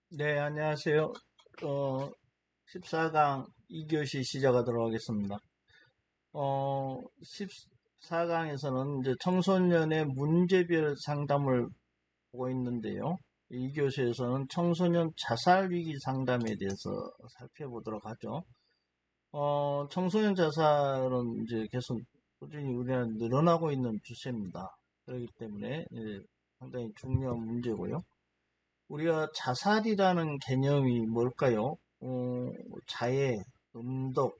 네, 안녕하세요. 14강 2교시 시작하도록 하겠습니다. 14강에서는 이제 청소년의 문제별 상담을 보고 있는데요. 2교시에서는 청소년 자살 위기 상담에 대해서 살펴보도록 하죠. 청소년 자살은 이제 계속 꾸준히 우리나라에 늘어나고 있는 추세입니다. 그렇기 때문에 상당히 중요한 문제고요. 우리가 자살이라는 개념이 뭘까요? 자해, 음독,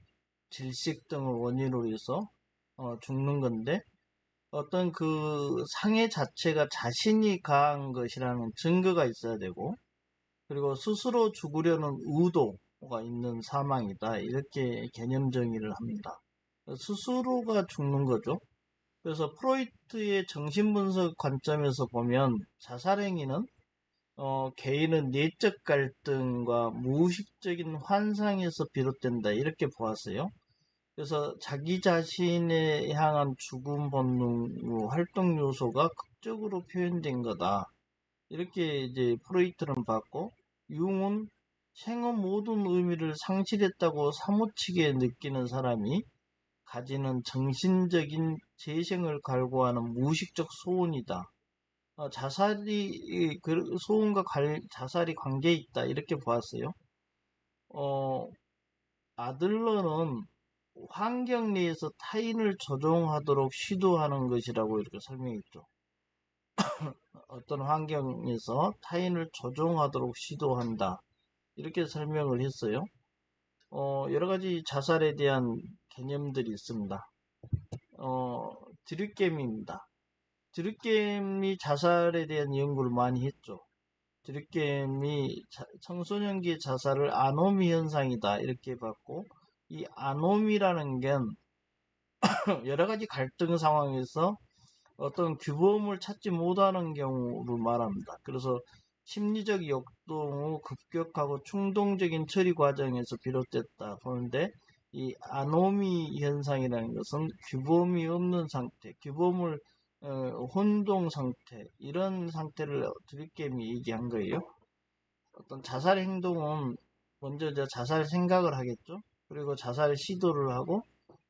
질식 등을 원인으로 해서 죽는 건데 어떤 그 상해 자체가 자신이 가한 것이라는 증거가 있어야 되고 그리고 스스로 죽으려는 의도가 있는 사망이다. 이렇게 개념 정의를 합니다. 스스로가 죽는 거죠. 그래서 프로이트의 정신분석 관점에서 보면 자살행위는 개인은 내적 갈등과 무의식적인 환상에서 비롯된다. 이렇게 보았어요. 그래서 자기 자신에 향한 죽음 본능, 활동 요소가 극적으로 표현된 거다. 이렇게 이제 프로이트는 봤고, 융은 생의 모든 의미를 상실했다고 사무치게 느끼는 사람이 가지는 정신적인 재생을 갈구하는 무의식적 소원이다. 소음과 자살이 관계 있다. 이렇게 보았어요. 어, 아들러는 환경 내에서 타인을 조종하도록 시도하는 것이라고 이렇게 설명했죠. 어떤 환경에서 타인을 조종하도록 시도한다. 이렇게 설명을 했어요. 여러 가지 자살에 대한 개념들이 있습니다. 어, 드립겜입니다. 드립겜이 자살에 대한 연구를 많이 했죠. 드립겜이 청소년기 자살을 아노미 현상이다 이렇게 봤고 이 아노미라는 게 여러 가지 갈등 상황에서 어떤 규범을 찾지 못하는 경우를 말합니다. 그래서 심리적 역동의 급격하고 충동적인 처리 과정에서 비롯됐다 보는데 이 아노미 현상이라는 것은 규범이 없는 상태, 규범을 혼동 상태 이런 상태를 드립겜이 얘기한 거예요. 어떤 자살 행동은 먼저 이제 자살 생각을 하겠죠. 그리고 자살 시도를 하고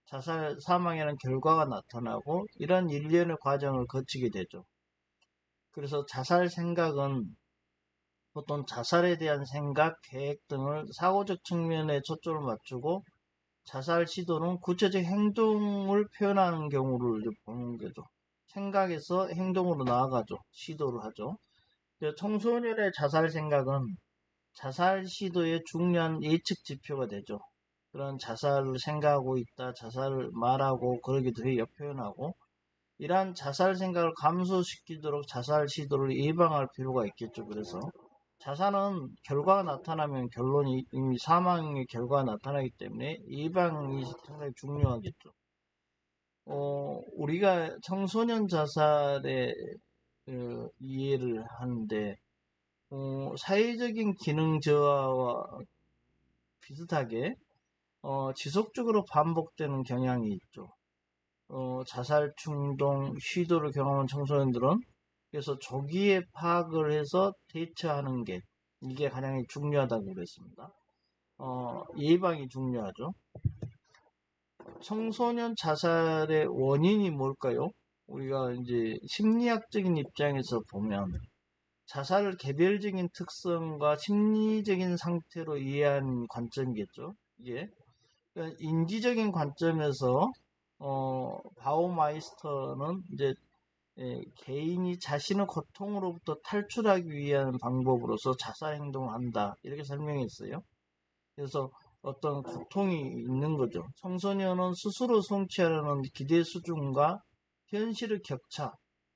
자살 사망이라는 결과가 나타나고 이런 일련의 과정을 거치게 되죠. 그래서 자살 생각은 보통 자살에 대한 생각, 계획 등을 사고적 측면에 초점을 맞추고 자살 시도는 구체적 행동을 표현하는 경우를 보는 거죠. 생각에서 행동으로 나아가죠. 시도를 하죠. 청소년의 자살 생각은 자살 시도의 중요한 예측 지표가 되죠. 그런 자살을 생각하고 있다, 자살을 말하고 그러기도 해요, 표현하고. 이러한 자살 생각을 감소시키도록 자살 시도를 예방할 필요가 있겠죠. 그래서 자살은 결과가 나타나면 결론이 이미 사망의 결과가 나타나기 때문에 예방이 상당히 중요하겠죠. 우리가 청소년 자살의 이해를 하는데 사회적인 기능 저하와 비슷하게 지속적으로 반복되는 경향이 있죠. 자살 충동, 시도를 경험한 청소년들은 그래서 조기에 파악을 해서 대처하는 게 이게 가장 중요하다고 그랬습니다. 예방이 중요하죠. 청소년 자살의 원인이 뭘까요? 우리가 이제 심리학적인 입장에서 보면 자살을 개별적인 특성과 심리적인 상태로 이해하는 관점이겠죠. 이게 그러니까 인지적인 관점에서 바우마이스터는 이제 개인이 자신의 고통으로부터 탈출하기 위한 방법으로서 자살 행동을 한다 이렇게 설명했어요. 그래서 어떤 고통이 있는 거죠. 청소년은 스스로 성취하려는 기대 수준과 현실의 격차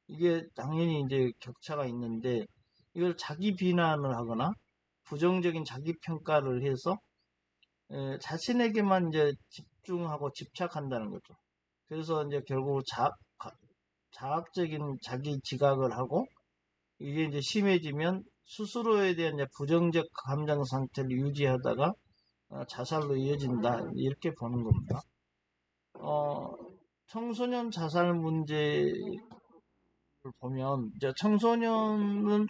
이게 당연히 이제 격차가 있는데 이걸 자기 비난을 하거나 부정적인 자기 평가를 해서 자신에게만 이제 집중하고 집착한다는 거죠. 그래서 이제 결국 자학적인 자기 지각을 하고 이게 이제 심해지면 스스로에 대한 이제 부정적 감정 상태를 유지하다가 자살로 이어진다 이렇게 보는 겁니다. 어, 청소년 자살 문제를 보면 이제 청소년은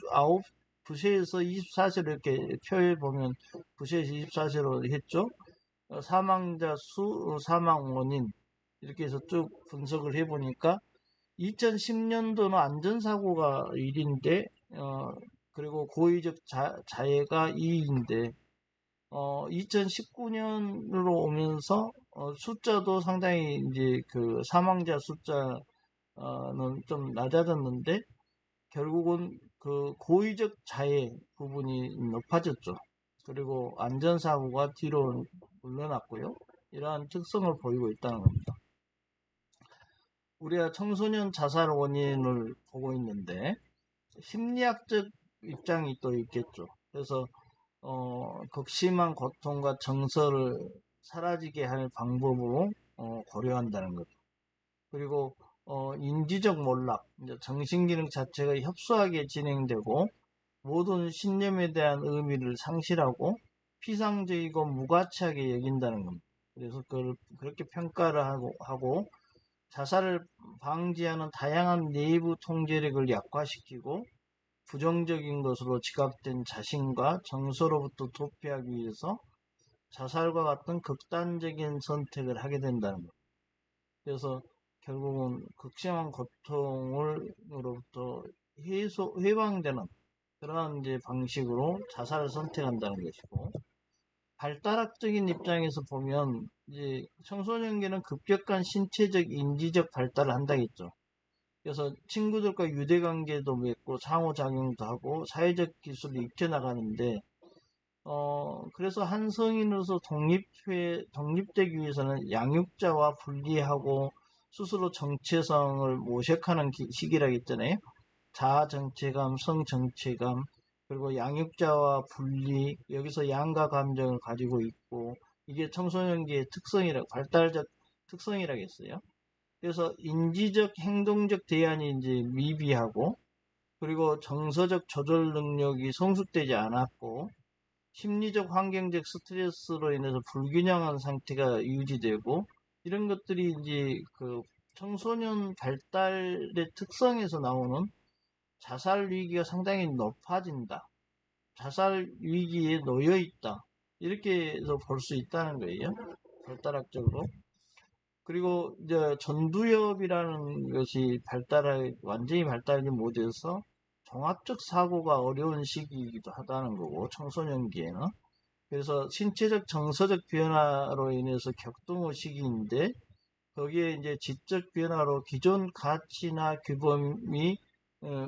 부세에서 24세로 이렇게 표에 보면 부세에서 24세로 했죠. 사망자 수, 사망 원인 이렇게 해서 쭉 분석을 해보니까 2010년도는 안전사고가 1인데 그리고 고의적 자해가 2인데 2019년으로 오면서 숫자도 상당히 이제 그 사망자 숫자는 좀 낮아졌는데 결국은 그 고의적 자해 부분이 높아졌죠. 그리고 안전사고가 뒤로 물러났고요. 이러한 특성을 보이고 있다는 겁니다. 우리가 청소년 자살 원인을 보고 있는데 심리학적 입장이 또 있겠죠. 그래서 극심한 고통과 정서를 사라지게 할 방법으로 고려한다는 거죠. 그리고 인지적 몰락, 정신기능 자체가 협소하게 진행되고 모든 신념에 대한 의미를 상실하고 피상적이고 무가치하게 여긴다는 겁니다. 그래서 그걸 그렇게 평가를 하고 자살을 방지하는 다양한 내부 통제력을 약화시키고 부정적인 것으로 지각된 자신과 정서로부터 도피하기 위해서 자살과 같은 극단적인 선택을 하게 된다는 겁니다. 그래서 결국은 극심한 고통으로부터 해방되는 그러한 이제 방식으로 자살을 선택한다는 것이고, 발달학적인 입장에서 보면 이제 청소년기는 급격한 신체적, 인지적 발달을 한다겠죠. 그래서 친구들과 유대관계도 맺고 상호작용도 하고 사회적 기술을 익혀나가는데 그래서 한 성인으로서 독립되기 위해서는 양육자와 분리하고 스스로 정체성을 모색하는 시기라고 했잖아요. 자아 정체감, 성 정체감, 그리고 양육자와 분리, 여기서 양가 감정을 가지고 있고, 이게 청소년기의 발달적 특성이라겠어요. 그래서 인지적, 행동적 대안이 이제 미비하고, 그리고 정서적 조절 능력이 성숙되지 않았고, 심리적, 환경적 스트레스로 인해서 불균형한 상태가 유지되고, 이런 것들이 이제 그 청소년 발달의 특성에서 나오는 자살 위기가 상당히 높아진다. 자살 위기에 놓여 있다. 이렇게 해서 볼 수 있다는 거예요. 발달학적으로. 그리고 이제 전두엽이라는 것이 완전히 발달이 못해서 종합적 사고가 어려운 시기이기도 하다는 거고, 청소년기에는. 그래서 신체적, 정서적 변화로 인해서 격동의 시기인데, 거기에 이제 지적 변화로 기존 가치나 규범이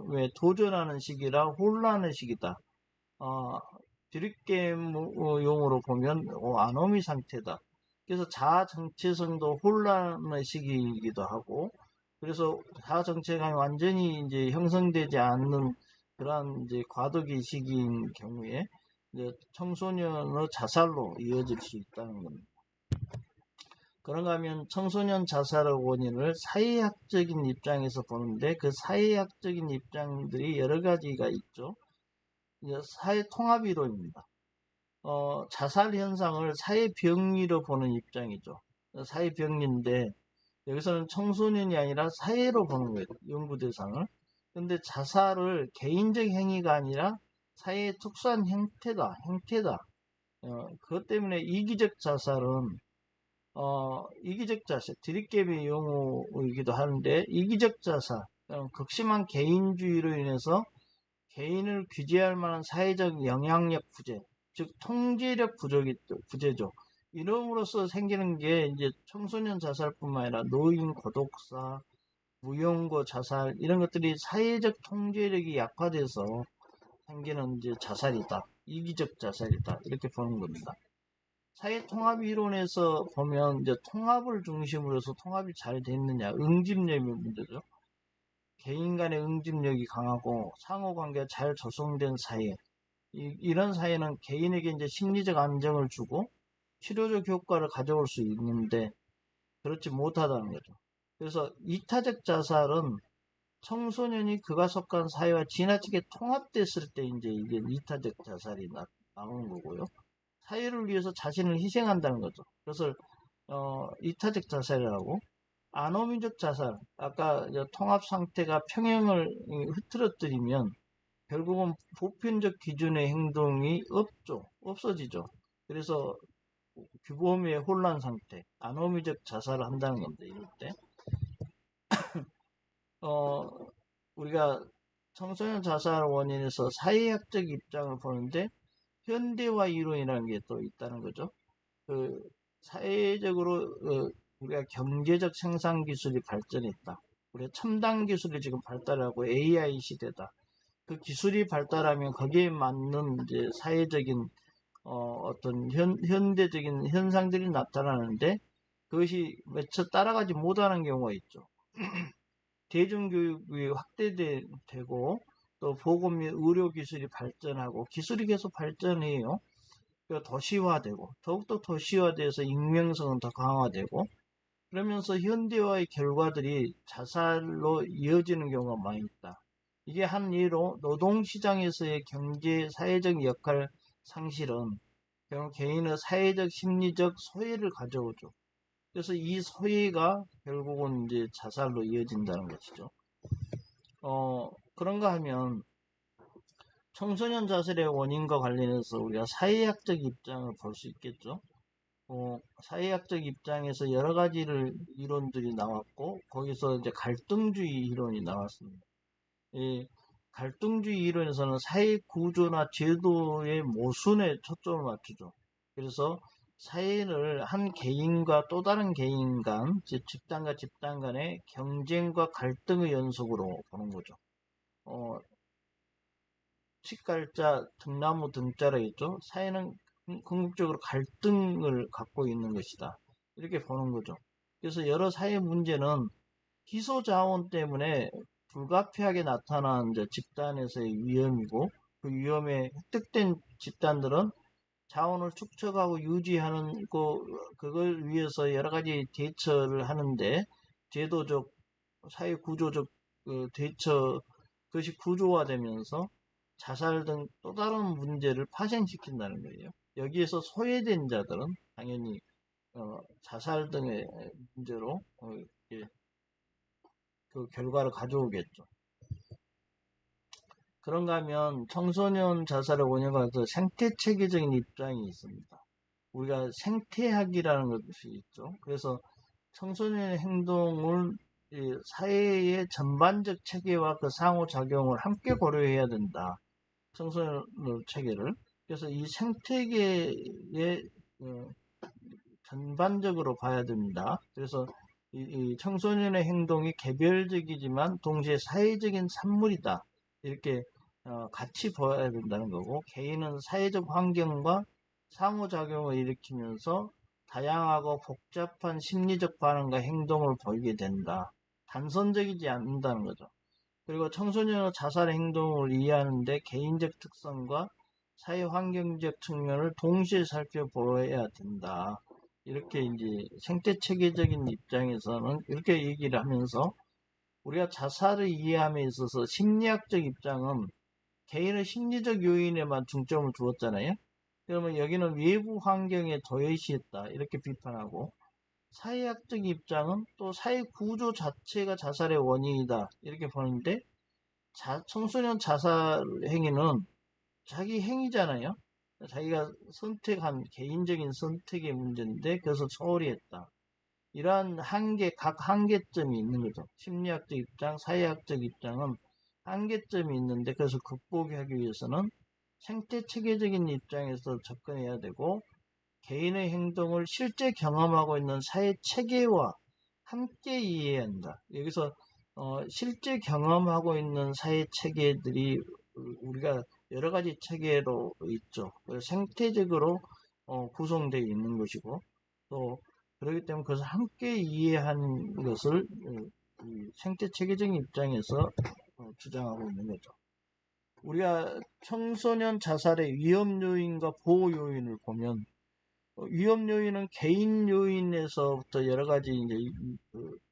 왜 도전하는 시기라 혼란의 시기다. 드립게임용으로 보면 아노미 상태다. 그래서 자아 정체성도 혼란의 시기이기도 하고, 그래서 자아 정체감이 완전히 이제 형성되지 않는 그러한 이제 과도기 시기인 경우에 이제 청소년의 자살로 이어질 수 있다는 겁니다. 그런가 하면 청소년 자살의 원인을 사회학적인 입장에서 보는데 그 사회학적인 입장들이 여러 가지가 있죠. 사회 통합 이론입니다. 자살 현상을 사회병리로 보는 입장이죠. 사회병리인데 여기서는 청소년이 아니라 사회로 보는 거예요. 연구 대상을. 근데 자살을 개인적 행위가 아니라 사회의 특수한 행태다. 그것 때문에 이기적 자살은 이기적 자살, 드립개미 용어이기도 하는데 이기적 자살, 극심한 개인주의로 인해서 개인을 규제할 만한 사회적 영향력 부재, 즉 통제력 부재죠. 이름으로써 생기는 게 이제 청소년 자살뿐만 아니라 노인 고독사, 무용고 자살 이런 것들이 사회적 통제력이 약화돼서 생기는 이제 자살이다. 이기적 자살이다. 이렇게 보는 겁니다. 사회 통합 이론에서 보면 이제 통합을 중심으로 해서 통합이 잘 됐느냐, 응집력의 문제죠. 개인 간의 응집력이 강하고 상호관계가 잘 조성된 사회. 이런 사회는 개인에게 이제 심리적 안정을 주고 치료적 효과를 가져올 수 있는데 그렇지 못하다는 거죠. 그래서 이타적 자살은 청소년이 그가 속한 사회와 지나치게 통합됐을 때 이제 이게 이타적 자살이 나오는 거고요. 사회를 위해서 자신을 희생한다는 거죠. 그래서 이타적 자살이라고. 아노미적 자살, 아까 통합 상태가 평형을 흐트러뜨리면 결국은 보편적 기준의 행동이 없어지죠. 그래서 규범의 혼란 상태, 아노미적 자살을 한다는 건데, 이럴 때. 어, 우리가 청소년 자살 원인에서 사회학적 입장을 보는데, 현대화 이론이라는 게 또 있다는 거죠. 그, 사회적으로, 우리가 경제적 생산 기술이 발전했다. 우리가 첨단 기술이 지금 발달하고 AI 시대다. 그 기술이 발달하면 거기에 맞는 이제 사회적인 어떤 현대적인 현상들이 나타나는데 그것이 미처 따라가지 못하는 경우가 있죠. 대중교육이 확대되고 또 보건 및 의료 기술이 발전하고 기술이 계속 발전해요. 도시화되고 더욱더 도시화돼서 익명성은 더 강화되고 그러면서 현대화의 결과들이 자살로 이어지는 경우가 많이 있다. 이게 한 예로 노동시장에서의 경제, 사회적 역할 상실은 결국 개인의 사회적, 심리적 소외를 가져오죠. 그래서 이 소외가 결국은 이제 자살로 이어진다는 것이죠. 그런가 하면 청소년 자살의 원인과 관련해서 우리가 사회학적 입장을 볼 수 있겠죠. 사회학적 입장에서 여러 가지를 이론들이 나왔고 거기서 이제 갈등주의 이론이 나왔습니다. 이 갈등주의 이론에서는 사회 구조나 제도의 모순에 초점을 맞추죠. 그래서 사회를 한 개인과 또 다른 개인 간, 즉 집단과 집단 간의 경쟁과 갈등의 연속으로 보는 거죠. 칡갈자, 등나무 등자라 했죠. 사회는 궁극적으로 갈등을 갖고 있는 것이다. 이렇게 보는 거죠. 그래서 여러 사회 문제는 희소 자원 때문에 불가피하게 나타난 이제 집단에서의 위험이고 그 위험에 획득된 집단들은 자원을 축적하고 유지하는 그걸 위해서 여러 가지 대처를 하는데 제도적 사회 구조적 대처 그것이 구조화되면서 자살 등 또 다른 문제를 파생시킨다는 거예요. 여기에서 소외된 자들은 당연히 자살 등의 문제로 그 결과를 가져오겠죠. 그런가 하면 청소년 자살의 원인과 생태체계적인 입장이 있습니다. 우리가 생태학이라는 것이 있죠. 그래서 청소년의 행동을 사회의 전반적 체계와 그 상호작용을 함께 고려해야 된다. 청소년 체계를. 그래서 이 생태계의 전반적으로 봐야 됩니다. 그래서 이 청소년의 행동이 개별적이지만 동시에 사회적인 산물이다. 이렇게 같이 보아야 된다는 거고 개인은 사회적 환경과 상호작용을 일으키면서 다양하고 복잡한 심리적 반응과 행동을 보이게 된다. 단선적이지 않는다는 거죠. 그리고 청소년의 자살 행동을 이해하는데 개인적 특성과 사회 환경적 측면을 동시에 살펴보아야 된다. 이렇게 이제 생태 체계적인 입장에서는 이렇게 얘기를 하면서 우리가 자살을 이해함에 있어서 심리학적 입장은 개인의 심리적 요인에만 중점을 두었잖아요. 그러면 여기는 외부 환경에 도외시했다 이렇게 비판하고 사회학적 입장은 또 사회 구조 자체가 자살의 원인이다 이렇게 보는데 청소년 자살 행위는 자기 행위잖아요. 자기가 선택한 개인적인 선택의 문제인데 그래서 소홀히 했다. 이러한 각 한계점이 있는 거죠. 심리학적 입장, 사회학적 입장은 한계점이 있는데 그래서 극복하기 위해서는 생태 체계적인 입장에서 접근해야 되고 개인의 행동을 실제 경험하고 있는 사회 체계와 함께 이해해야 한다. 여기서 실제 경험하고 있는 사회 체계들이 우리가 여러 가지 체계로 있죠. 생태적으로 구성되어 있는 것이고 또 그렇기 때문에 그것을 함께 이해하는 것을 생태 체계적인 입장에서 주장하고 있는 거죠. 우리가 청소년 자살의 위험 요인과 보호 요인을 보면 위험 요인은 개인 요인에서부터 여러 가지 이제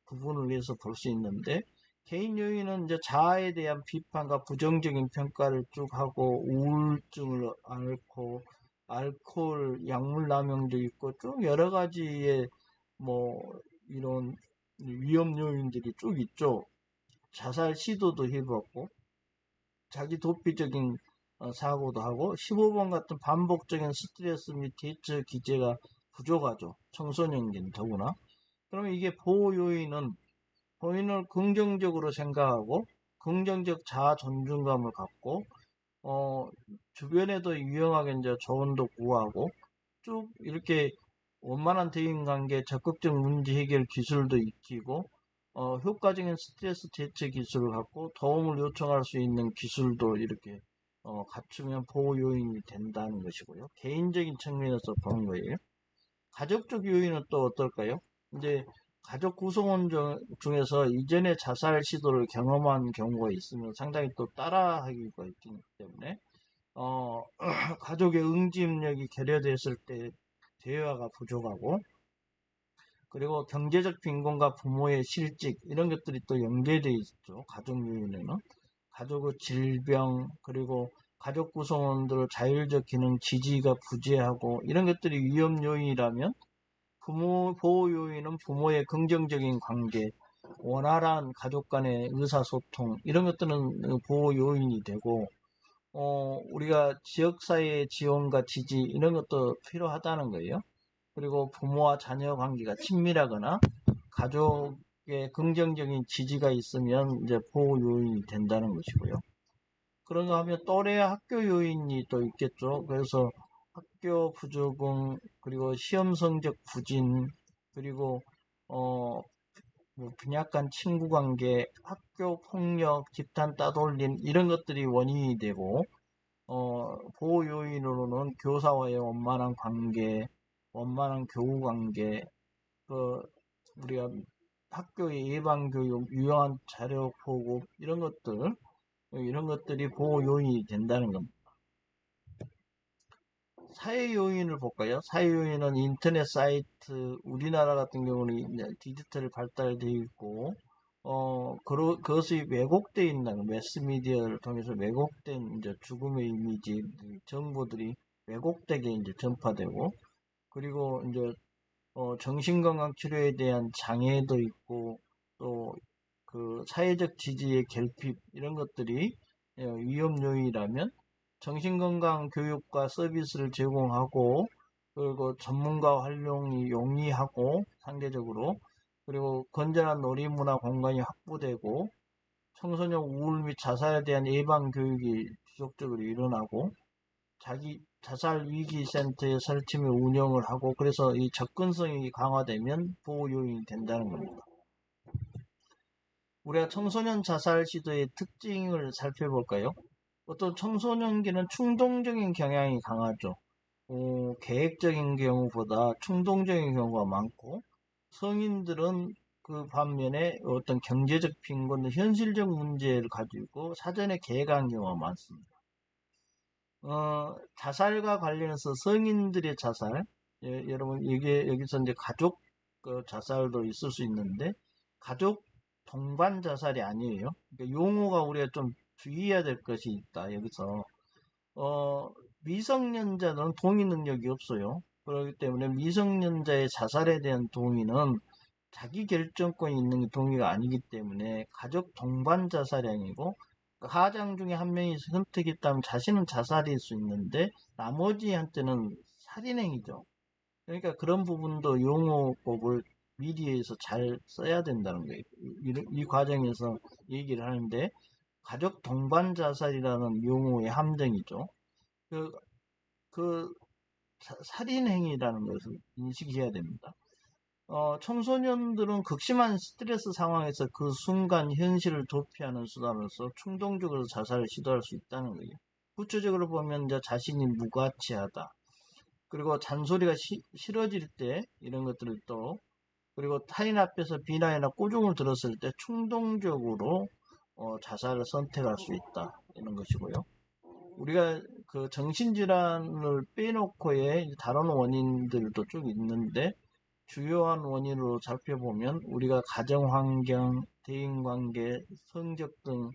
구분을 해서 볼 수 있는데 개인 요인은 이제 자아에 대한 비판과 부정적인 평가를 쭉 하고 우울증을 앓고 알코올, 약물 남용도 있고 쭉 여러 가지의 뭐 이런 위험 요인들이 쭉 있죠. 자살 시도도 해봤고 자기 도피적인 사고도 하고 15번 같은 반복적인 스트레스 및 대처 기제가 부족하죠. 청소년기는 더구나. 그러면 이게 보호 요인은 본인을 긍정적으로 생각하고 긍정적 자아 존중감을 갖고 어, 주변에도 유용하게 이제 조언도 구하고 쭉 이렇게 원만한 대인관계, 적극적 문제 해결 기술도 익히고 효과적인 스트레스 대처 기술을 갖고 도움을 요청할 수 있는 기술도 이렇게 갖추면 보호 요인이 된다는 것이고요. 개인적인 측면에서 보는 거예요. 가족적 요인은 또 어떨까요? 이제 가족 구성원 중에서 이전에 자살 시도를 경험한 경우가 있으면 상당히 또 따라하기가 있기 때문에 가족의 응집력이 결여됐을 때 대화가 부족하고 그리고 경제적 빈곤과 부모의 실직 이런 것들이 또 연계되어 있죠. 가족 요인에는 가족의 질병 그리고 가족 구성원들 자율적 기능 지지가 부재하고 이런 것들이 위험 요인이라면 부모 보호 요인은 부모의 긍정적인 관계 원활한 가족 간의 의사소통 이런 것들은 보호 요인이 되고 우리가 지역사회의 지원과 지지 이런 것도 필요하다는 거예요. 그리고 부모와 자녀 관계가 친밀하거나 가족의 긍정적인 지지가 있으면 이제 보호 요인이 된다는 것이고요. 그런가 하면 또래 학교 요인이 또 있겠죠. 그래서 학교 부적응 그리고 시험 성적 부진 그리고 뭐 빈약한 친구 관계, 학교 폭력, 집단 따돌림 이런 것들이 원인이 되고 보호 요인으로는 교사와의 원만한 관계, 원만한 교우 관계, 그 우리가 학교의 예방 교육, 유용한 자료 보급 이런 것들이 보호 요인이 된다는 겁니다. 사회 요인을 볼까요? 사회 요인은 인터넷 사이트, 우리나라 같은 경우는 이제 디지털 발달되어 있고, 그것이 왜곡되어 있는 매스미디어를 통해서 왜곡된 이제 죽음의 이미지, 정보들이 왜곡되게 이제 전파되고, 그리고 이제 정신건강 치료에 대한 장애도 있고, 또 그 사회적 지지의 결핍 이런 것들이 위험 요인이라면 정신건강 교육과 서비스를 제공하고 그리고 전문가 활용이 용이하고 상대적으로 그리고 건전한 놀이문화 공간이 확보되고 청소년 우울 및 자살에 대한 예방 교육이 지속적으로 일어나고 자기 자살 위기 센터의 설치 및 운영을 하고 그래서 이 접근성이 강화되면 보호 요인이 된다는 겁니다. 우리가 청소년 자살 시도의 특징을 살펴볼까요? 어떤 청소년기는 충동적인 경향이 강하죠. 계획적인 경우보다 충동적인 경우가 많고 성인들은 그 반면에 어떤 경제적 빈곤, 현실적 문제를 가지고 사전에 계획한 경우가 많습니다. 자살과 관련해서 성인들의 자살, 여러분 이게 여기서 이제 가족 자살도 있을 수 있는데 가족 동반 자살이 아니에요. 그러니까 용어가 우리가 좀 주의해야 될 것이 있다. 여기서 미성년자는 동의 능력이 없어요. 그렇기 때문에 미성년자의 자살에 대한 동의는 자기 결정권이 있는 동의가 아니기 때문에 가족 동반 자살이 아니고 가장 중에 한 명이 선택이 있다면 자신은 자살일 수 있는데 나머지한테는 살인행위죠. 그러니까 그런 부분도 용어법을 미디어에서 잘 써야 된다는 거예요. 이 과정에서 얘기를 하는데 가족 동반 자살이라는 용어의 함정이죠. 그, 그 살인행위라는 것을 인식해야 됩니다. 청소년들은 극심한 스트레스 상황에서 그 순간 현실을 도피하는 수단으로서 충동적으로 자살을 시도할 수 있다는 거예요. 구체적으로 보면 이제 자신이 무가치하다. 그리고 잔소리가 싫어질 때 이런 것들을 또 그리고 타인 앞에서 비난이나 꾸중을 들었을 때 충동적으로 자살을 선택할 수 있다. 이런 것이고요. 우리가 그 정신질환을 빼놓고의 다른 원인들도 쭉 있는데 주요한 원인으로 살펴보면 우리가 가정환경, 대인관계, 성적 등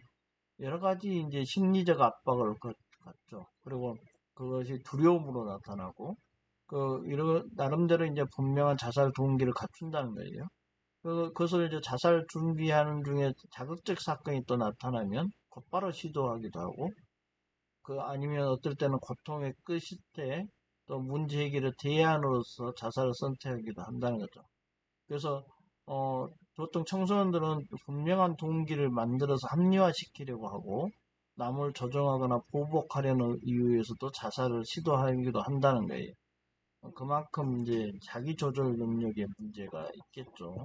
여러 가지 이제 심리적 압박을 갖죠. 그리고 그것이 두려움으로 나타나고 이런 나름대로 이제 분명한 자살 동기를 갖춘다는 거예요. 그것을 이제 자살 준비하는 중에 자극적 사건이 또 나타나면 곧바로 시도하기도 하고, 아니면 어떨 때는 고통의 끝일 때 또 문제 해결의 대안으로서 자살을 선택하기도 한다는 거죠. 그래서 보통 청소년들은 분명한 동기를 만들어서 합리화시키려고 하고 남을 조종하거나 보복하려는 이유에서도 자살을 시도하기도 한다는 거예요. 그만큼 이제 자기 조절 능력에 문제가 있겠죠.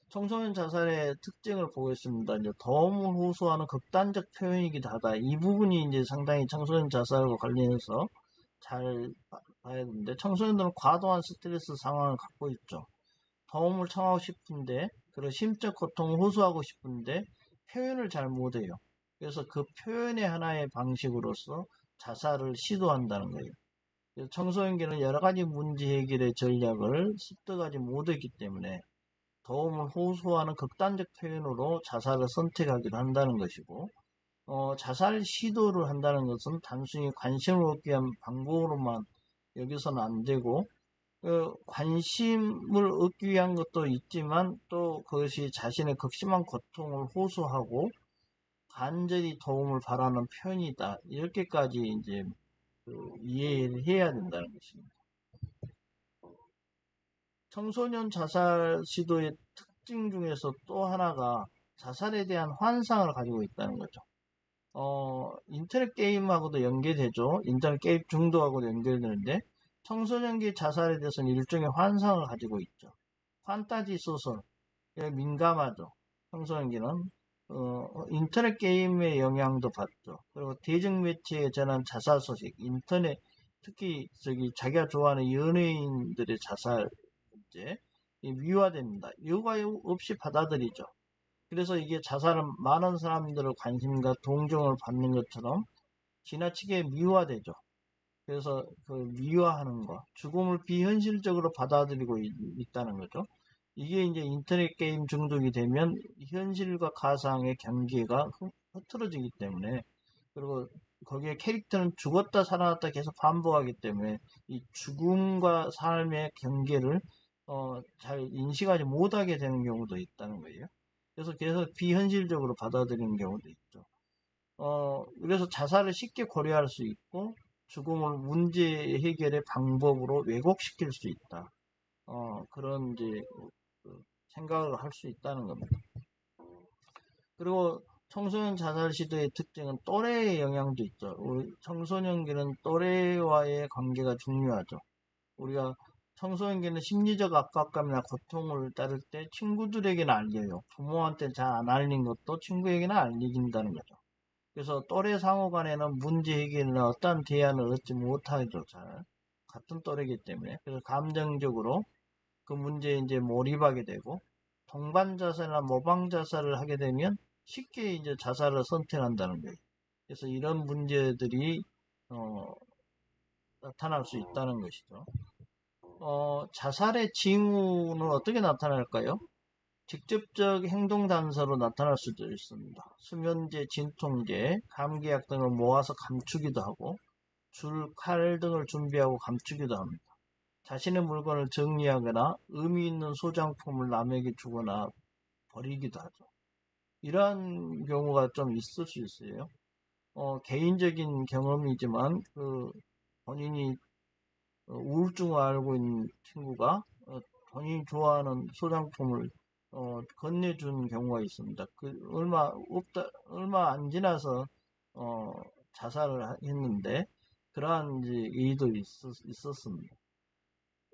청소년 자살의 특징을 보겠습니다. 이제 도움을 호소하는 극단적 표현이기도 하다. 이 부분이 이제 상당히 청소년 자살과 관련해서 잘 봐야 되는데, 청소년들은 과도한 스트레스 상황을 갖고 있죠. 도움을 청하고 싶은데, 그리고 심적 고통을 호소하고 싶은데 표현을 잘 못해요. 그래서 그 표현의 하나의 방식으로서 자살을 시도한다는 거예요. 그래서 청소년기는 여러 가지 문제 해결의 전략을 습득하지 못했기 때문에 도움을 호소하는 극단적 표현으로 자살을 선택하기도 한다는 것이고, 자살 시도를 한다는 것은 단순히 관심을 얻기 위한 방법으로만 여기서는 안 되고, 관심을 얻기 위한 것도 있지만 또 그것이 자신의 극심한 고통을 호소하고 간절히 도움을 바라는 편이다. 이렇게까지 이제 이해를 해야 된다는 것입니다. 청소년 자살 시도의 특징 중에서 또 하나가 자살에 대한 환상을 가지고 있다는 거죠. 인터넷 게임하고도 연계되죠. 인터넷 게임 중독하고도 연결되는데 청소년기 자살에 대해서는 일종의 환상을 가지고 있죠. 판타지 소설에 민감하죠. 청소년기는 인터넷 게임의 영향도 받죠. 그리고 대중 매체에 전한 자살 소식, 인터넷 특히 자기가 좋아하는 연예인들의 자살 문제 미화됩니다. 이유가 없이 받아들이죠. 그래서 이게 자살은 많은 사람들의 관심과 동정을 받는 것처럼 지나치게 미화되죠. 그래서 그 미화하는 거, 죽음을 비현실적으로 받아들이고 있다는 거죠. 이게 이제 인터넷 게임 중독이 되면 현실과 가상의 경계가 흐트러지기 때문에, 그리고 거기에 캐릭터는 죽었다 살아났다 계속 반복하기 때문에 이 죽음과 삶의 경계를 잘 인식하지 못하게 되는 경우도 있다는 거예요. 그래서 계속 비현실적으로 받아들이는 경우도 있죠. 그래서 자살을 쉽게 고려할 수 있고 죽음을 문제 해결의 방법으로 왜곡시킬 수 있다. 그런 이제 생각을 할 수 있다는 겁니다. 그리고 청소년 자살 시도의 특징은 또래의 영향도 있죠. 우리 청소년기는 또래와의 관계가 중요하죠. 우리가 청소년기는 심리적 압박감이나 고통을 따를 때 친구들에게는 알려요. 부모한테 잘 안 알린 것도 친구에게는 알린다는 거죠. 그래서 또래 상호 간에는 문제 해결이나 어떠한 대안을 얻지 못하죠. 잘. 같은 또래이기 때문에. 그래서 감정적으로 그 문제에 이제 몰입하게 되고, 동반 자살이나 모방 자살을 하게 되면 쉽게 이제 자살을 선택한다는 거예요. 그래서 이런 문제들이 나타날 수 있다는 것이죠. 자살의 징후는 어떻게 나타날까요? 직접적 행동 단서로 나타날 수도 있습니다. 수면제, 진통제, 감기약 등을 모아서 감추기도 하고 줄, 칼 등을 준비하고 감추기도 합니다. 자신의 물건을 정리하거나 의미 있는 소장품을 남에게 주거나 버리기도 하죠. 이러한 경우가 좀 있을 수 있어요. 개인적인 경험이지만 본인이 우울증을 앓고 있는 친구가 본인이 좋아하는 소장품을 건네준 경우가 있습니다. 얼마 안 지나서 자살을 했는데 그러한 이제 일도 있었습니다.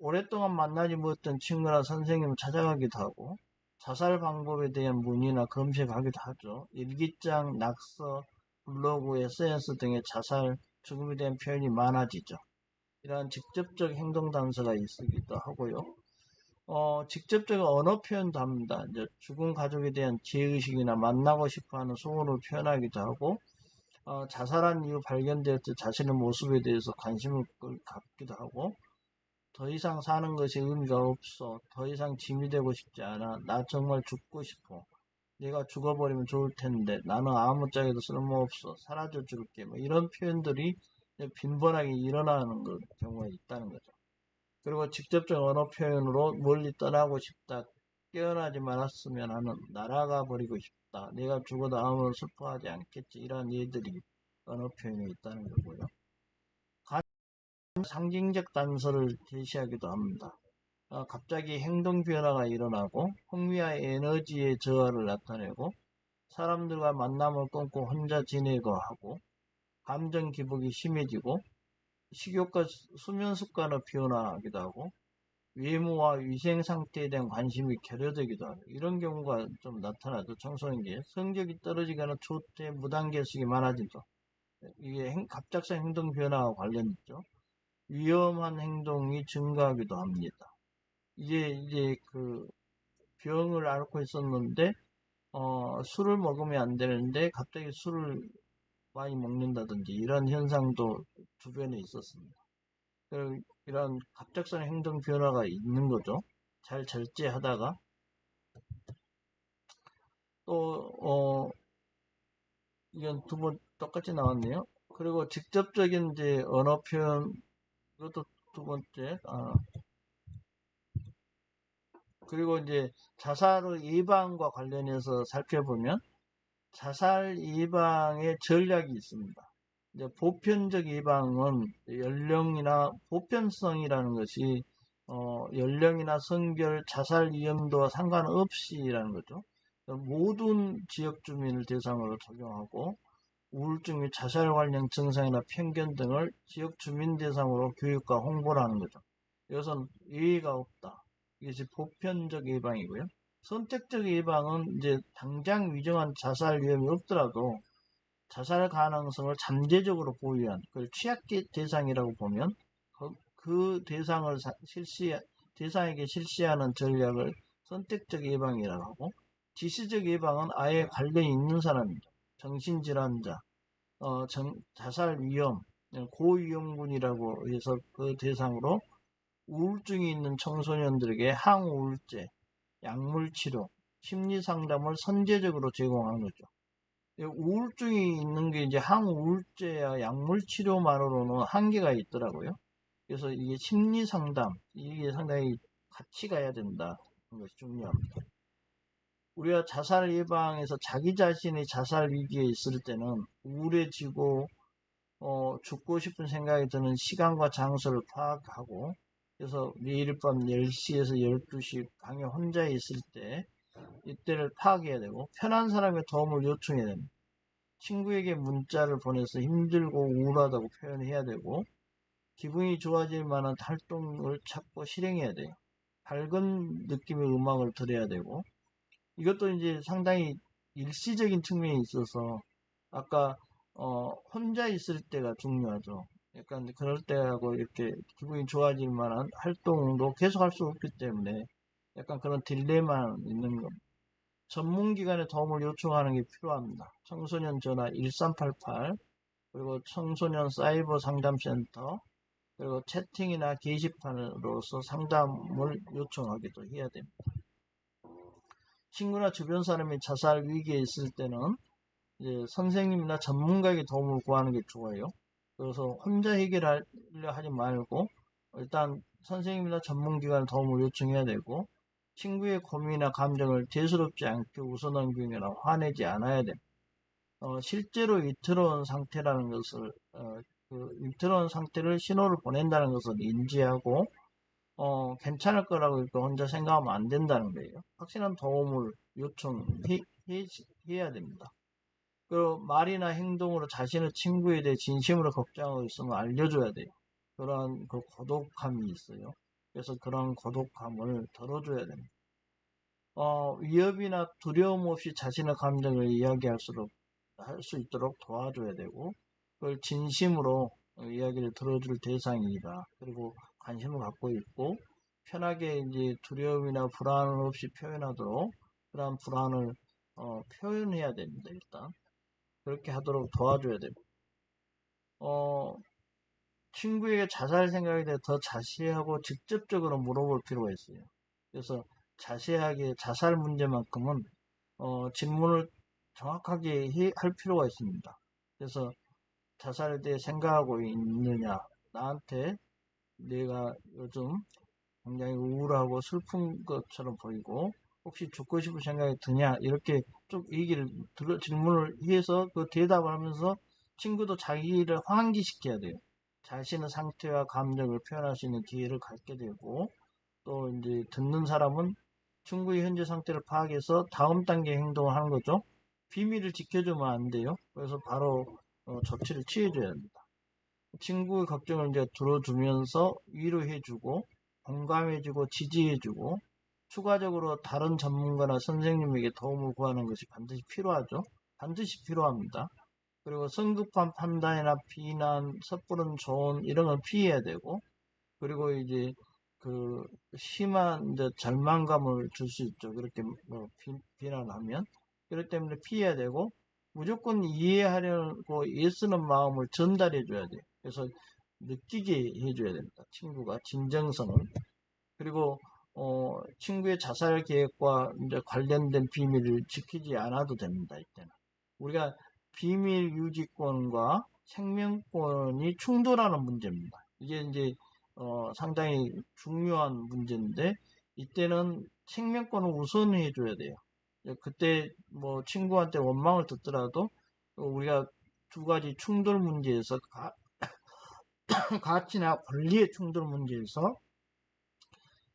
오랫동안 만나지 못했던 친구나 선생님을 찾아가기도 하고 자살 방법에 대한 문의나 검색하기도 하죠. 일기장, 낙서, 블로그, SNS 등의 자살, 죽음에 대한 표현이 많아지죠. 이러한 직접적 행동 단서가 있기도 하고요. 직접적 언어 표현도 합니다. 이제 죽은 가족에 대한 죄의식이나 만나고 싶어하는 소원을 표현하기도 하고, 자살한 이후 발견될 때 자신의 모습에 대해서 관심을 갖기도 하고, 더 이상 사는 것이 의미가 없어. 더 이상 짐이 되고 싶지 않아. 나 정말 죽고 싶어. 내가 죽어버리면 좋을 텐데. 나는 아무짝에도 쓸모없어. 사라져 줄게. 뭐 이런 표현들이 빈번하게 일어나는 경우가 있다는 거죠. 그리고 직접적 언어 표현으로 멀리 떠나고 싶다. 깨어나지 말았으면 하는 날아가 버리고 싶다. 내가 죽어도 아무도 슬퍼하지 않겠지. 이런 예들이 언어 표현에 있다는 거고요. 상징적 단서를 제시하기도 합니다. 갑자기 행동 변화가 일어나고 흥미와 에너지의 저하를 나타내고 사람들과 만남을 끊고 혼자 지내고 하고 감정 기복이 심해지고 식욕과 수면 습관을 변화하기도 하고 외모와 위생 상태에 대한 관심이 결여되기도 하고 이런 경우가 좀 나타나죠. 청소년기에 성적이 떨어지거나 초퇴 무단결석이 많아진다. 이게 갑작스런 행동 변화와 관련있죠. 위험한 행동이 증가하기도 합니다. 이제 그 병을 앓고 있었는데 술을 먹으면 안 되는데 갑자기 술을 많이 먹는다든지 이런 현상도 주변에 있었습니다. 이런 갑작스런 행동 변화가 있는 거죠. 잘 절제하다가 또 이건 두 번 똑같이 나왔네요. 그리고 직접적인 이제 언어 표현 이것도 두 번째. 그리고 이제 자살 예방과 관련해서 살펴보면 자살 예방의 전략이 있습니다. 이제 보편적 예방은 연령이나 보편성이라는 것이 연령이나 성별, 자살 위험도와 상관없이라는 거죠. 모든 지역 주민을 대상으로 적용하고 우울증 및 자살 관련 증상이나 편견 등을 지역 주민 대상으로 교육과 홍보를 하는 거죠. 이것은 예의가 없다. 이것이 보편적 예방이고요. 선택적 예방은 이제 당장 위중한 자살 위험이 없더라도 자살 가능성을 잠재적으로 보유한 그걸 취약 대상이라고 보면 그 대상을 대상에게 실시하는 전략을 선택적 예방이라고 하고 지시적 예방은 아예 관련이 있는 사람입니다. 정신질환자, 자살 위험, 고위험군이라고 해서 그 대상으로 우울증이 있는 청소년들에게 항우울제, 약물치료, 심리상담을 선제적으로 제공하는 거죠. 우울증이 있는 게 이제 항우울제야 약물치료만으로는 한계가 있더라고요. 그래서 이게 심리상담, 이게 상당히 같이 가야 된다는 것이 중요합니다. 우리가 자살 예방에서 자기 자신이 자살 위기에 있을 때는 우울해지고 죽고 싶은 생각이 드는 시간과 장소를 파악하고 그래서 매일 밤 10시에서 12시 방에 혼자 있을 때 이때를 파악해야 되고 편한 사람의 도움을 요청해야 됩니다. 친구에게 문자를 보내서 힘들고 우울하다고 표현해야 되고 기분이 좋아질 만한 활동을 찾고 실행해야 돼요. 밝은 느낌의 음악을 들어야 되고 이것도 이제 상당히 일시적인 측면이 있어서 아까 혼자 있을 때가 중요하죠. 약간 그럴 때하고 이렇게 기분이 좋아질 만한 활동도 계속 할 수 없기 때문에 약간 그런 딜레마 있는 겁니다. 전문기관의 도움을 요청하는 게 필요합니다. 청소년 전화 1388 그리고 청소년 사이버 상담센터 그리고 채팅이나 게시판으로서 상담을 요청하기도 해야 됩니다. 친구나 주변 사람이 자살 위기에 있을 때는 이제 선생님이나 전문가에게 도움을 구하는 게 좋아요. 그래서 혼자 해결하려 하지 말고 일단 선생님이나 전문기관 도움을 요청해야 되고 친구의 고민이나 감정을 대수롭지 않게 웃어넘기거나 화내지 않아야 됩니다. 실제로 위태로운 상태라는 것을 그 위태로운 상태를 신호를 보낸다는 것을 인지하고 괜찮을 거라고 이렇게 혼자 생각하면 안 된다는 거예요. 확실한 도움을 요청해야 됩니다. 그리고 말이나 행동으로 자신의 친구에 대해 진심으로 걱정하고 있으면 알려줘야 돼요. 그런 그 고독함이 있어요. 그래서 그런 고독함을 덜어줘야 됩니다. 위협이나 두려움 없이 자신의 감정을 이야기할 수 있도록 도와줘야 되고, 그걸 진심으로 이야기를 들어줄 대상이다. 그리고 관심을 갖고 있고, 편하게 이제 두려움이나 불안 없이 표현하도록 그런 불안을 표현해야 됩니다. 일단 그렇게 하도록 도와줘야 됩니다. 친구에게 자살 생각에 대해 더 자세하고 직접적으로 물어볼 필요가 있어요. 그래서 자세하게 자살 문제만큼은 질문을 정확하게 할 필요가 있습니다. 그래서 자살에 대해 생각하고 있느냐, 나한테 내가 요즘 굉장히 우울하고 슬픈 것처럼 보이고 혹시 죽고 싶은 생각이 드냐? 이렇게 쭉 질문을 해서 그 대답을 하면서 친구도 자기를 환기시켜야 돼요. 자신의 상태와 감정을 표현할 수 있는 기회를 갖게 되고, 또 이제 듣는 사람은 친구의 현재 상태를 파악해서 다음 단계 행동을 하는 거죠. 비밀을 지켜주면 안 돼요. 그래서 바로 조치를 취해줘야 합니다. 친구의 걱정을 이제 들어주면서 위로해주고, 공감해주고, 지지해주고, 추가적으로 다른 전문가나 선생님에게 도움을 구하는 것이 반드시 필요하죠. 반드시 필요합니다. 그리고 성급한 판단이나 비난, 섣부른 조언 이런 걸 피해야 되고, 그리고 이제 그 심한 이제 절망감을 줄 수 있죠. 그렇게 뭐 비난하면 그렇기 때문에 피해야 되고 무조건 이해하려고 애쓰는 마음을 전달해 줘야 돼요. 그래서 느끼게 해줘야 됩니다. 친구가 진정성을. 그리고 친구의 자살 계획과 이제 관련된 비밀을 지키지 않아도 됩니다. 이때는 우리가 비밀 유지권과 생명권이 충돌하는 문제입니다. 이게 이제 상당히 중요한 문제인데 이때는 생명권을 우선해 줘야 돼요. 그때 뭐 친구한테 원망을 듣더라도 우리가 두 가지 충돌 문제에서 가치나 권리의 충돌 문제에서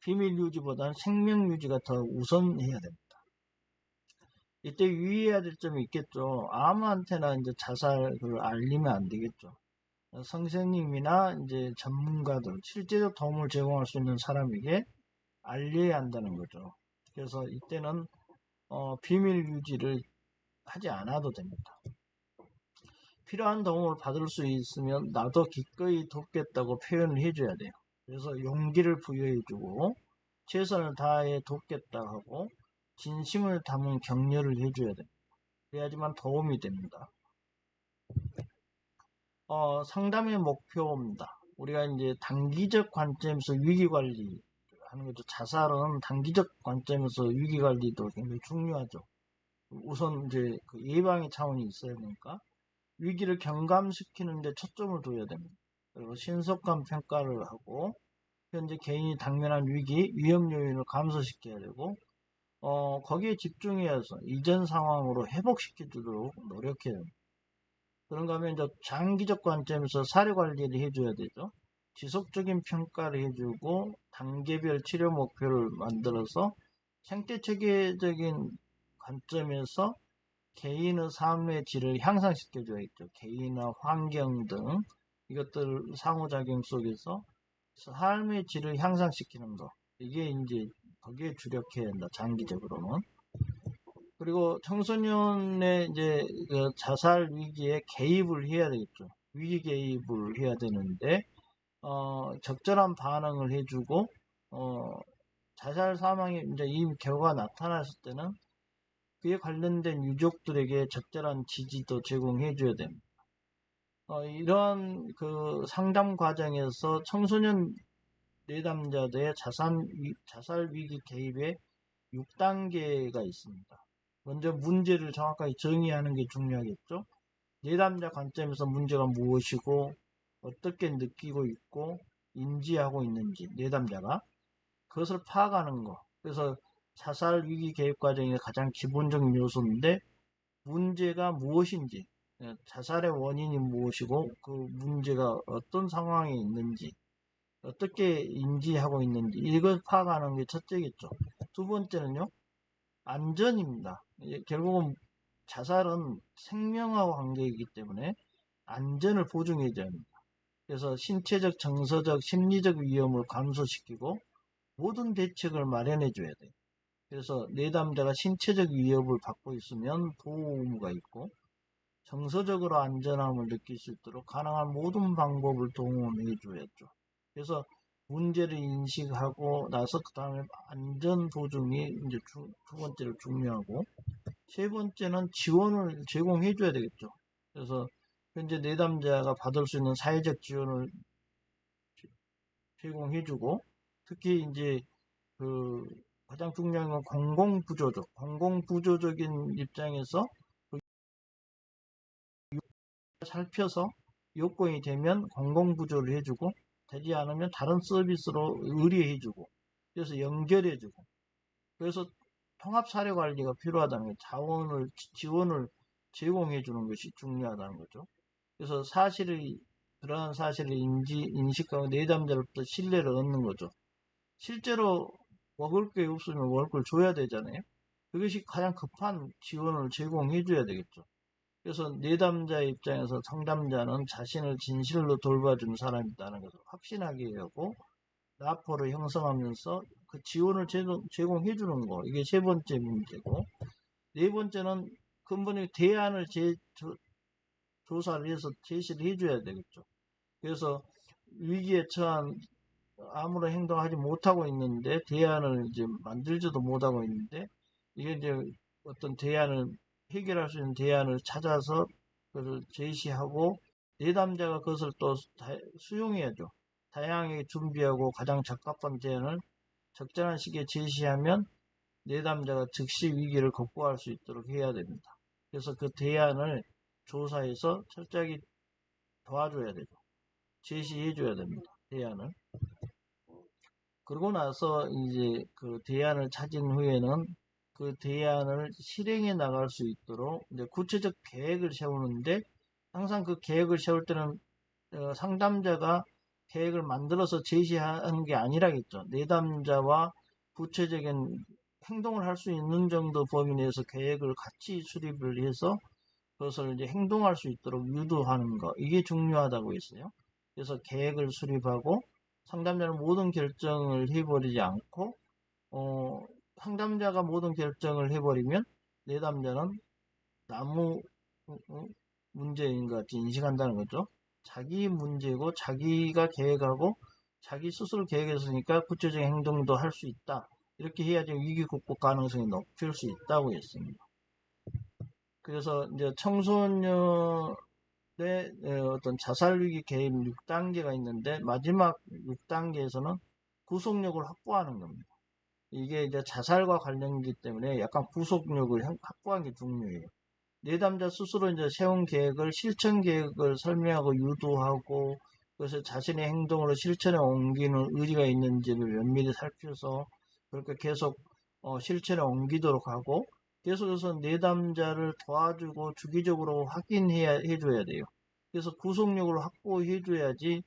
비밀 유지보다는 생명 유지가 더 우선해야 됩니다. 이때 유의해야 될 점이 있겠죠. 아무한테나 이제 자살을 알리면 안 되겠죠. 선생님이나 이제 전문가들, 실제적 도움을 제공할 수 있는 사람에게 알려야 한다는 거죠. 그래서 이때는 비밀 유지를 하지 않아도 됩니다. 필요한 도움을 받을 수 있으면 나도 기꺼이 돕겠다고 표현을 해줘야 돼요. 그래서 용기를 부여해주고 최선을 다해 돕겠다 하고 진심을 담은 격려를 해줘야 됩니다. 그래야지만 도움이 됩니다. 상담의 목표입니다. 우리가 이제 단기적 관점에서 위기 관리 하는 거죠. 자살은 단기적 관점에서 위기 관리도 굉장히 중요하죠. 우선 이제 그 예방의 차원이 있어야 되니까 위기를 경감시키는데 초점을 둬야 됩니다. 그리고 신속한 평가를 하고 현재 개인이 당면한 위기, 위험 요인을 감소시켜야 되고 거기에 집중해서 이전 상황으로 회복시켜주도록 노력해야 됩니다. 그런가 하면 이제 장기적 관점에서 사례 관리를 해줘야 되죠. 지속적인 평가를 해주고 단계별 치료 목표를 만들어서 생태 체계적인 관점에서 개인의 삶의 질을 향상시켜줘야겠죠. 개인의 환경 등 이것들 상호작용 속에서 삶의 질을 향상시키는 거. 이게 이제 거기에 주력해야 한다. 장기적으로는. 그리고 청소년의 이제 그 자살 위기에 개입을 해야 되겠죠. 위기 개입을 해야 되는데 적절한 반응을 해주고 자살 사망이 이제 이 결과가 나타났을 때는 그에 관련된 유족들에게 적절한 지지도 제공해줘야 됩니다. 이런 그 상담 과정에서 청소년 내담자들의 자살 위기 개입에 6단계가 있습니다. 먼저 문제를 정확하게 정의하는 게 중요하겠죠. 내담자 관점에서 문제가 무엇이고 어떻게 느끼고 있고 인지하고 있는지 내담자가 그것을 파악하는 거. 그래서 자살 위기 개입 과정의 가장 기본적인 요소인데 문제가 무엇인지 자살의 원인이 무엇이고 그 문제가 어떤 상황에 있는지 어떻게 인지하고 있는지 이걸 파악하는 게 첫째겠죠. 두 번째는요. 안전입니다. 결국은 자살은 생명하고 관계이기 때문에 안전을 보증해줘야 합니다. 그래서 신체적, 정서적, 심리적 위험을 감소시키고 모든 대책을 마련해줘야 돼요. 그래서 내담자가 신체적 위협을 받고 있으면 보호 의무가 있고 정서적으로 안전함을 느낄 수 있도록 가능한 모든 방법을 동원해줘야죠. 그래서 문제를 인식하고 나서 그 다음에 안전 보증이 이제 두 번째로 중요하고 세 번째는 지원을 제공해줘야 되겠죠. 그래서 현재 내담자가 받을 수 있는 사회적 지원을 제공해주고 특히 이제 그 가장 중요한 건 공공구조적인 입장에서 살펴서 요건이 되면 공공구조를 해주고 되지 않으면 다른 서비스로 의뢰해주고 그래서 연결해주고 그래서 통합 사례 관리가 필요하다는 거예요. 지원을 제공해 주는 것이 중요하다는 거죠. 그래서 그러한 사실을 인식하고 내담자로부터 신뢰를 얻는 거죠. 실제로 먹을 게 없으면 먹을 걸 줘야 되잖아요. 그것이 가장 급한 지원을 제공해 줘야 되겠죠. 그래서 내담자의 입장에서 상담자는 자신을 진실로 돌봐주는 사람이다는 것을 확신하게 하고 라포를 형성하면서 그 지원을 제공해 주는 거. 이게 세 번째 문제고, 네 번째는 근본의 대안을 조사를 해서 제시를 해줘야 되겠죠. 그래서 위기에 처한 아무런 행동하지 못하고 있는데 대안을 이제 만들지도 못하고 있는데 이게 이제 어떤 대안을 해결할 수 있는 대안을 찾아서 그것을 제시하고 내담자가 그것을 또 수용해야죠. 다양하게 준비하고 가장 적합한 대안을 적절한 시기에 제시하면 내담자가 즉시 위기를 극복할 수 있도록 해야 됩니다. 그래서 그 대안을 조사해서 철저하게 도와줘야 되죠. 제시해줘야 됩니다. 대안을. 그러고 나서 이제 그 대안을 찾은 후에는 그 대안을 실행해 나갈 수 있도록 이제 구체적 계획을 세우는데 항상 그 계획을 세울 때는 상담자가 계획을 만들어서 제시하는 게 아니라겠죠. 내담자와 구체적인 행동을 할 수 있는 정도 범위 내에서 계획을 같이 수립을 해서 그것을 이제 행동할 수 있도록 유도하는 거. 이게 중요하다고 했어요. 그래서 계획을 수립하고 상담자는 모든 결정을 해버리지 않고 상담자가 모든 결정을 해버리면 내담자는 아무 문제인 것 같이 인식한다는 거죠. 자기 문제고 자기가 계획하고 자기 스스로 계획했으니까 구체적인 행동도 할 수 있다. 이렇게 해야지 위기 극복 가능성이 높일 수 있다고 했습니다. 그래서 이제 청소년의 어떤 자살위기 개입 6단계가 있는데 마지막 6단계에서는 구속력을 확보하는 겁니다. 이게 이제 자살과 관련이기 때문에 약간 구속력을 확보하는 게 중요해요. 내담자 스스로 이제 세운 계획을 실천 계획을 설명하고 유도하고 그것을 자신의 행동으로 실천에 옮기는 의지가 있는지를 면밀히 살펴서 그렇게 계속 실천에 옮기도록 하고 계속해서 내담자를 도와주고 주기적으로 해줘야 돼요. 그래서 구속력을 확보해줘야지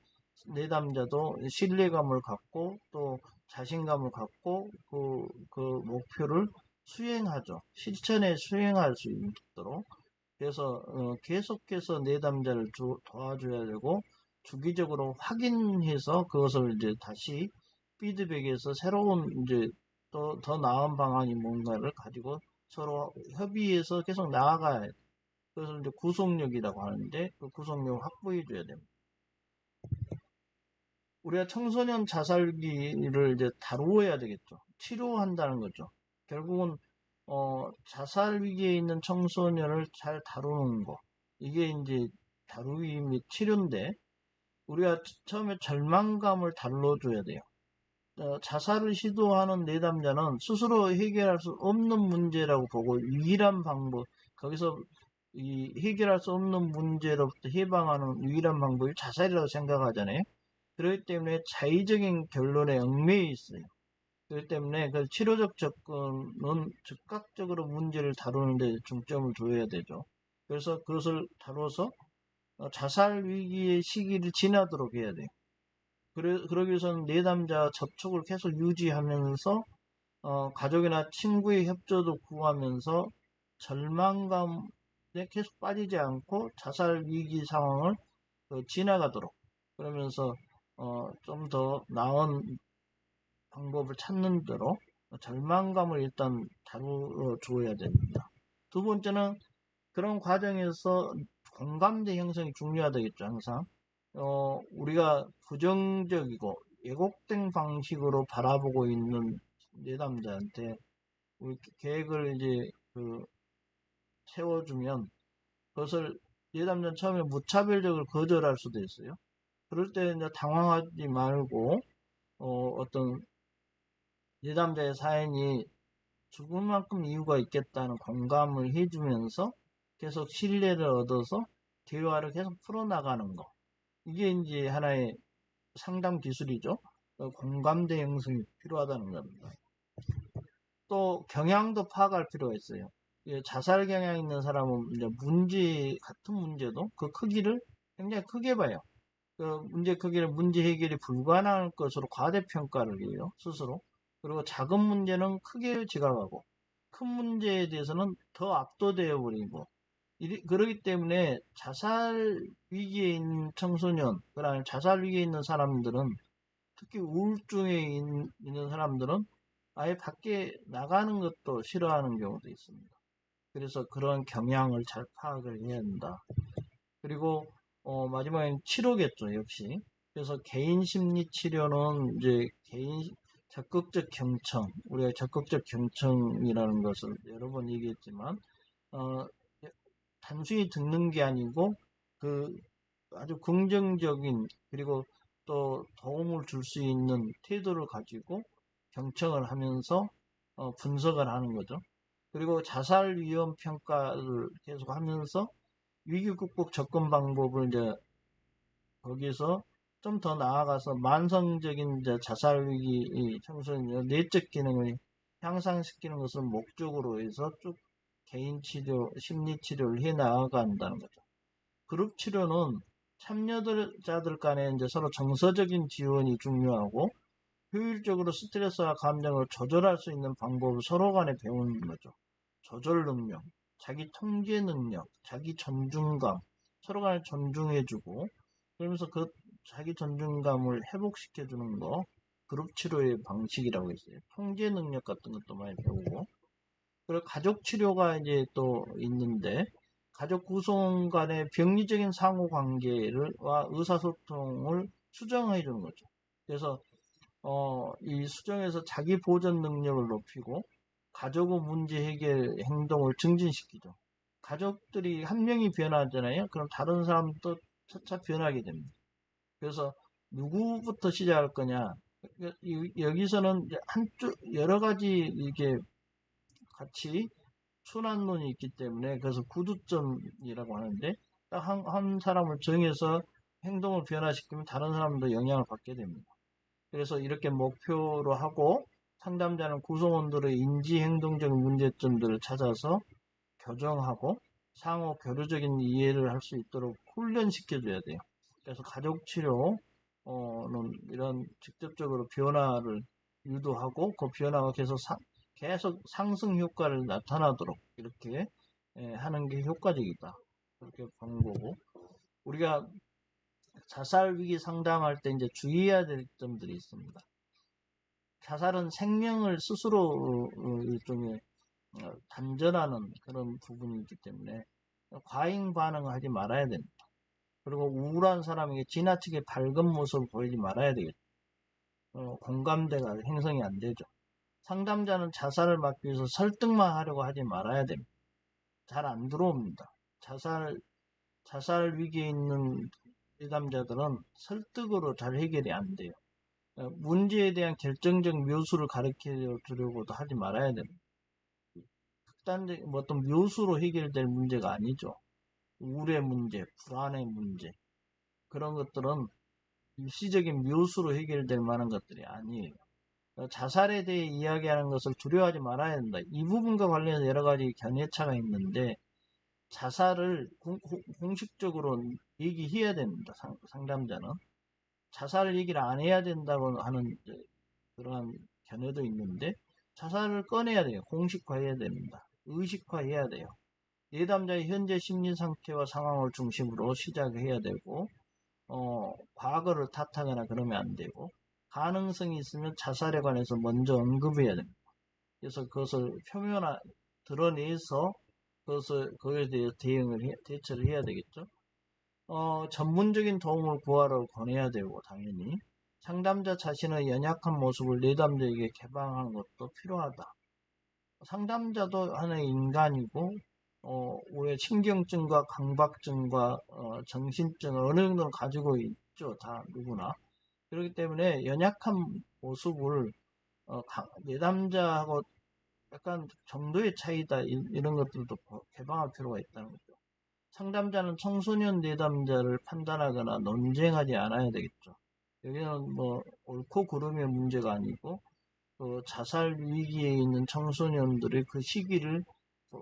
내담자도 신뢰감을 갖고 또 자신감을 갖고 그 목표를 수행하죠. 실천에 수행할 수 있도록. 그래서 계속해서 내담자를 도와줘야 되고 주기적으로 확인해서 그것을 이제 다시 피드백해서 새로운 이제 또 더 나은 방안이 뭔가를 가지고 서로 협의해서 계속 나아가야 돼요. 그래서 이제 구속력이라고 하는데 그 구속력을 확보해 줘야 됩니다. 우리가 청소년 자살기를 이제 다루어야 되겠죠. 치료한다는 거죠. 결국은 자살 위기에 있는 청소년을 잘 다루는 거. 이게 이제 다루기 및 치료인데 우리가 처음에 절망감을 다뤄줘야 돼요. 자살을 시도하는 내담자는 스스로 해결할 수 없는 문제라고 보고 유일한 방법, 거기서 이 해결할 수 없는 문제로부터 해방하는 유일한 방법이 자살이라고 생각하잖아요. 그렇기 때문에 자의적인 결론에 얽매여 있어요. 그렇기 때문에 그 치료적 접근은 즉각적으로 문제를 다루는 데 중점을 둬야 되죠. 그래서 그것을 다뤄서 자살 위기의 시기를 지나도록 해야 돼요. 그러기 위해서는 내담자 접촉을 계속 유지하면서 가족이나 친구의 협조도 구하면서 절망감에 계속 빠지지 않고 자살 위기 상황을 지나가도록 그러면서 좀 더 나은 방법을 찾는 대로 절망감을 일단 다루어 줘야 됩니다. 두 번째는 그런 과정에서 공감대 형성이 중요하다겠죠, 항상. 우리가 부정적이고 왜곡된 방식으로 바라보고 있는 내담자한테 우리 계획을 이제 세워주면 그것을 내담자는 처음에 무차별적으로 거절할 수도 있어요. 그럴 때 이제 당황하지 말고 어떤 내담자의 사연이 죽을 만큼 이유가 있겠다는 공감을 해주면서 계속 신뢰를 얻어서 대화를 계속 풀어나가는 거. 이게 이제 하나의 상담 기술이죠. 공감대 형성이 필요하다는 겁니다. 또 경향도 파악할 필요가 있어요. 자살 경향 있는 사람은 이제 같은 문제도 그 크기를 굉장히 크게 봐요. 그 문제 크기를 문제 해결이 불가능할 것으로 과대평가를 해요, 스스로. 그리고 작은 문제는 크게 지각하고, 큰 문제에 대해서는 더 압도되어 버리고, 그러기 때문에 자살 위기에 있는 청소년, 그다음에 자살 위기에 있는 사람들은, 특히 우울증에 있는 사람들은 아예 밖에 나가는 것도 싫어하는 경우도 있습니다. 그래서 그런 경향을 잘 파악을 해야 한다. 그리고 마지막엔 치료겠죠, 역시. 그래서 개인 심리 치료는 이제 개인 적극적 경청, 우리가 적극적 경청이라는 것을 여러 번 얘기했지만, 어, 단순히 듣는 게 아니고 그 아주 긍정적인, 그리고 또 도움을 줄 수 있는 태도를 가지고 경청을 하면서 분석을 하는 거죠. 그리고 자살 위험 평가를 계속 하면서 위기 극복 접근 방법을 이제 거기서 좀 더 나아가서 만성적인 이제 자살 위기 청소년 내적 기능을 향상시키는 것을 목적으로 해서 쭉 개인 치료, 심리 치료를 해 나아간다는 거죠. 그룹 치료는 참여자들 간에 이제 서로 정서적인 지원이 중요하고, 효율적으로 스트레스와 감정을 조절할 수 있는 방법을 서로 간에 배우는 거죠. 조절 능력, 자기 통제 능력, 자기 존중감, 서로 간에 존중해주고, 그러면서 그 자기 존중감을 회복시켜주는 거, 그룹 치료의 방식이라고 했어요. 통제 능력 같은 것도 많이 배우고, 그리고 가족 치료가 이제 또 있는데, 가족 구성 간의 병리적인 상호 관계와 의사소통을 수정해 주는 거죠. 그래서 이 수정에서 자기 보전 능력을 높이고 가족의 문제 해결 행동을 증진시키죠. 가족들이 한 명이 변하잖아요. 그럼 다른 사람도 차차 변하게 됩니다. 그래서 누구부터 시작할 거냐? 여기서는 한쪽 여러 가지 이게 같이 순환론이 있기 때문에, 그래서 구두점이라고 하는데, 딱 한 사람을 정해서 행동을 변화시키면 다른 사람도 영향을 받게 됩니다. 그래서 이렇게 목표로 하고 상담자는 구성원들의 인지 행동적 문제점들을 찾아서 교정하고 상호 교류적인 이해를 할 수 있도록 훈련시켜줘야 돼요. 그래서 가족 치료는 이런 직접적으로 변화를 유도하고 그 변화가 계속 상승 효과를 나타나도록 이렇게 하는 게 효과적이다. 그렇게 보는 거고, 우리가 자살 위기 상담할 때 이제 주의해야 될 점들이 있습니다. 자살은 생명을 스스로 일종의 단절하는 그런 부분이기 때문에 과잉 반응을 하지 말아야 됩니다. 그리고 우울한 사람에게 지나치게 밝은 모습을 보이지 말아야 되겠죠. 공감대가 형성이 안 되죠. 상담자는 자살을 막기 위해서 설득만 하려고 하지 말아야 됩니다. 잘 안 들어옵니다. 자살 위기에 있는 상담자들은 설득으로 잘 해결이 안 돼요. 문제에 대한 결정적 묘수를 가르쳐 주려고도 하지 말아야 됩니다. 극단적 어떤 묘수로 해결될 문제가 아니죠. 우울의 문제, 불안의 문제, 그런 것들은 일시적인 묘수로 해결될 만한 것들이 아니에요. 자살에 대해 이야기하는 것을 두려워하지 말아야 된다. 이 부분과 관련해서 여러 가지 견해차가 있는데, 자살을 공식적으로 얘기해야 됩니다. 상담자는. 자살 얘기를 안 해야 된다고 하는 그러한 견해도 있는데, 자살을 꺼내야 돼요. 공식화해야 됩니다. 의식화해야 돼요. 내담자의 현재 심리 상태와 상황을 중심으로 시작해야 되고, 과거를 탓하거나 그러면 안 되고, 가능성이 있으면 자살에 관해서 먼저 언급해야 됩니다. 그래서 그것을 드러내서 그것에 대해 대처를 해야 되겠죠. 전문적인 도움을 구하러 권해야 되고, 당연히. 상담자 자신의 연약한 모습을 내담자에게 개방하는 것도 필요하다. 상담자도 하나의 인간이고, 우리의 신경증과 강박증과 정신증을 어느 정도는 가지고 있죠. 다 누구나. 그렇기 때문에 연약한 모습을 내담자하고 약간 정도의 차이다, 이런 것들도 개방할 필요가 있다는 거죠. 상담자는 청소년 내담자를 판단하거나 논쟁하지 않아야 되겠죠. 여기는 뭐 옳고 그름의 문제가 아니고 그 자살 위기에 있는 청소년들이 그 시기를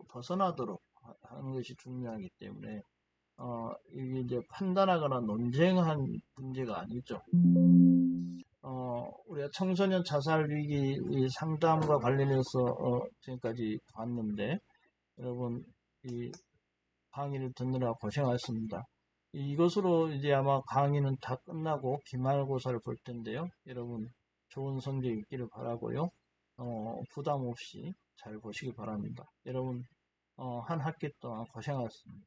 벗어나도록 하는 것이 중요하기 때문에 이게 이제 판단하거나 논쟁한 문제가 아니죠. 우리가 청소년 자살 위기 상담과 관련해서 지금까지 봤는데 여러분 이 강의를 듣느라 고생하셨습니다. 이것으로 이제 아마 강의는 다 끝나고 기말고사를 볼 텐데요. 여러분 좋은 성적 있기를 바라고요. 부담 없이 잘 보시기 바랍니다. 여러분 한 학기 동안 고생하셨습니다.